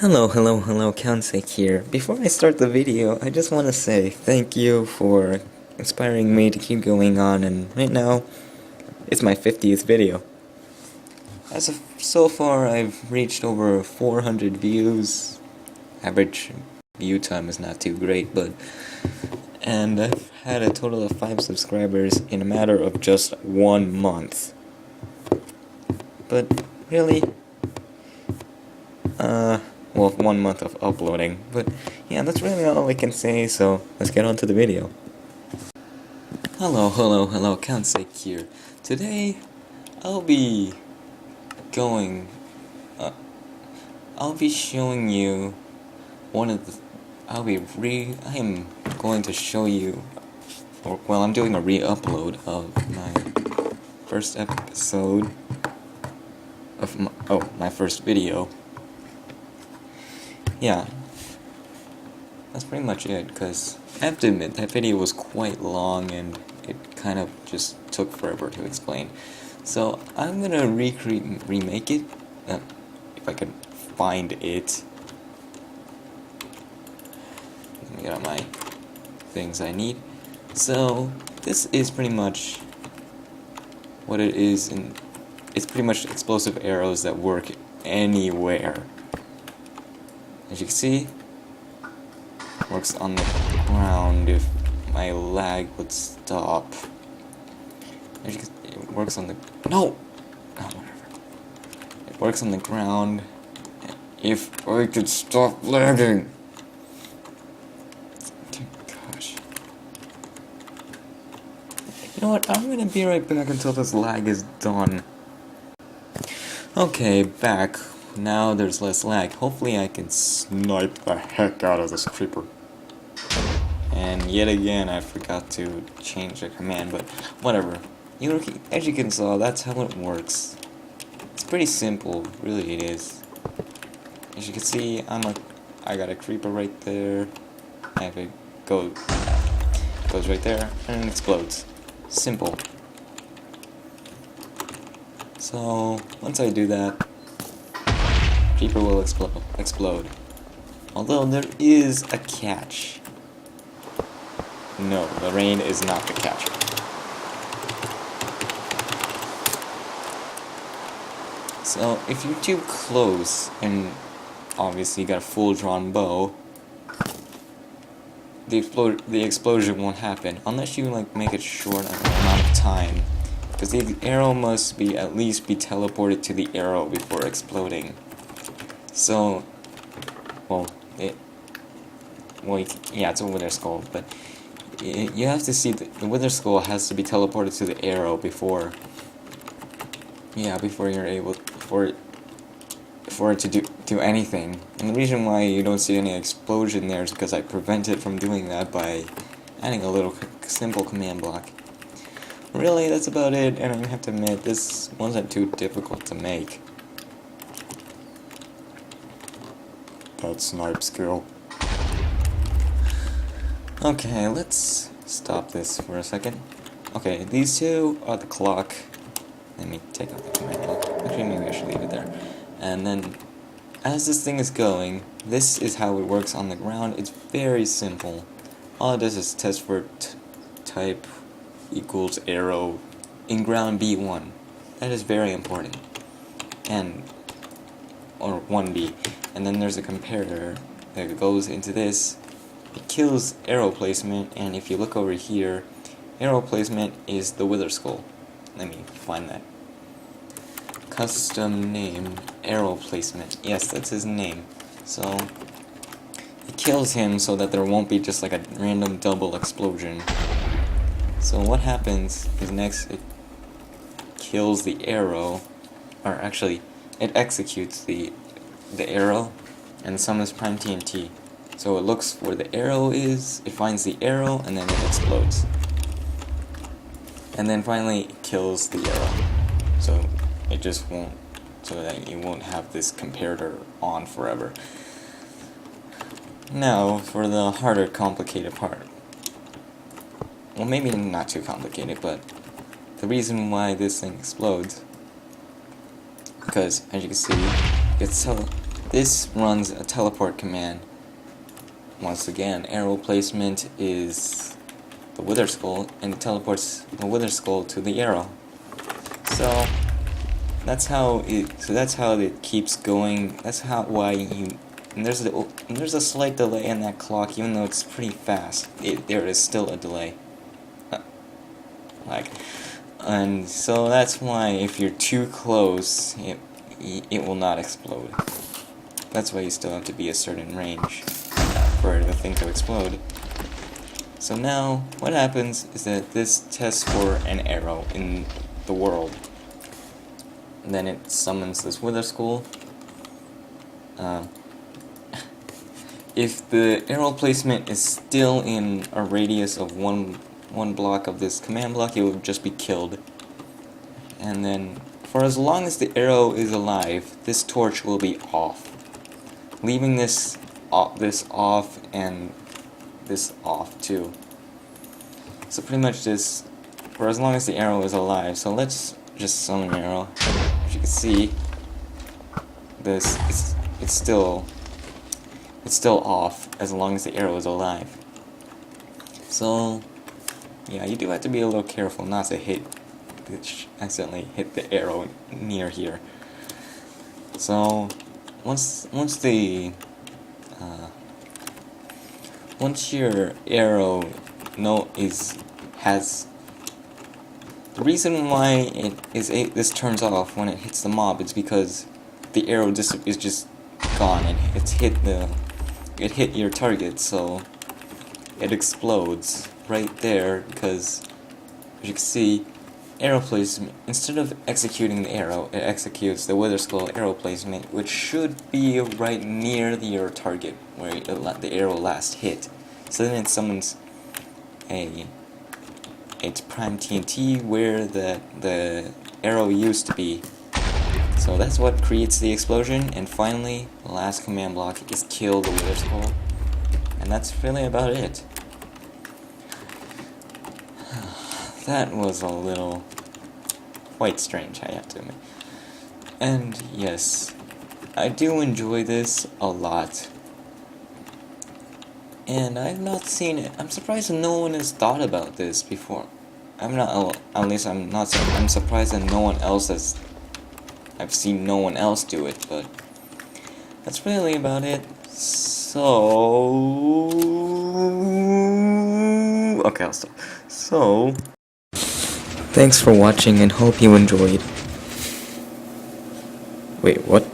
Hello, Counsek here. Before I start the video, I just want to say thank you for inspiring me to keep going on, and right now, it's my 50th video. So far, I've reached over 400 views. Average view time is not too great, and I've had a total of 5 subscribers in a matter of just 1 month. But really, well, 1 month of uploading, but yeah, that's really all I can say, so let's get on to the video. Hello, Counsek here. Today, I'll be showing you I am going to show you, I'm doing a re-upload of my first episode of my first video. Yeah, that's pretty much it, because I have to admit, that video was quite long, and it kind of just took forever to explain. So, I'm gonna remake it, if I can find it. Let me get out my things I need. So, this is pretty much what it is, and it's pretty much explosive arrows that work anywhere. As you can see, works on the ground if my lag would stop. As you can see, it works on the... No! Oh, whatever. It works on the ground if I could stop lagging. Gosh. You know what? I'm gonna be right back until this lag is done. Okay, back. Now there's less lag. Hopefully I can snipe the heck out of this creeper. And yet again, I forgot to change the command, but whatever. As you can see, that's how it works. It's pretty simple, really it is. As you can see, I got a creeper right there. I have it goes right there and it explodes. Simple. So once I do that, creeper will explode. Although there is a catch. No, the rain is not the catch. So if you're too close, and obviously you got a full drawn bow, the explosion won't happen unless you make it short amount of time, because the arrow must at least be teleported to the arrow before exploding. So, yeah, it's a wither skull, but you have to see the wither skull has to be teleported to the arrow before you're able for it to do anything. And the reason why you don't see any explosion there is because I prevented from doing that by adding a little simple command block. Really, that's about it, and I have to admit, this wasn't too difficult to make. That snipe skill. Okay, let's stop this for a second. Okay, these two are the clock. Let me take out the command block. Actually, maybe I should leave it there. And then, as this thing is going, this is how it works on the ground. It's very simple. All it does is test for type equals arrow in ground B1. That is very important. Or 1B. And then there's a comparator that goes into this. It kills arrow placement, and if you look over here, arrow placement is the wither skull. Let me find that. Custom name, arrow placement. Yes, that's his name. So, it kills him so that there won't be just like a random double explosion. So what happens is next it kills the arrow, or actually, it executes the arrow, and summons prime TNT. So it looks where the arrow is, it finds the arrow, and then it explodes. And then finally it kills the arrow. So it just won't, so that you won't have this comparator on forever. Now for the harder, complicated part. Well, maybe not too complicated, but the reason why this thing explodes, because as you can see, it's this runs a teleport command. Once again, arrow placement is the Wither Skull, and it teleports the Wither Skull to the arrow. So that's how it keeps going. That's why you. And there's a slight delay in that clock, even though it's pretty fast. There is still a delay. And so that's why if you're too close, it will not explode. That's why you still have to be a certain range for the thing to explode. So now, what happens is that this tests for an arrow in the world. And then it summons this Wither Skull. If the arrow placement is still in a radius of one block of this command block, it will just be killed. And then, for as long as the arrow is alive, this torch will be off, leaving this off and this off too. So pretty much this, for as long as the arrow is alive. So let's just summon an arrow. As you can see, it's still off as long as the arrow is alive. So yeah, you do have to be a little careful not to accidentally hit the arrow near here. So once your arrow has the reason why this turns off when it hits the mob is because the arrow is just gone and it hit your target, so it explodes right there because, as you can see, arrow placement, instead of executing the arrow, it executes the Wither Skull arrow placement, which should be right near your target where the arrow last hit. So then it summons its prime TNT where the arrow used to be. So that's what creates the explosion, and finally, the last command block is kill the Wither Skull. And that's really about it. That was a little quite strange, I have to admit. And yes, I do enjoy this a lot. And I've not seen it. I'm surprised no one has thought about this before. I'm surprised that no one else has. I've seen no one else do it, but that's really about it. So okay, I'll stop. So thanks for watching and hope you enjoyed. Wait, what?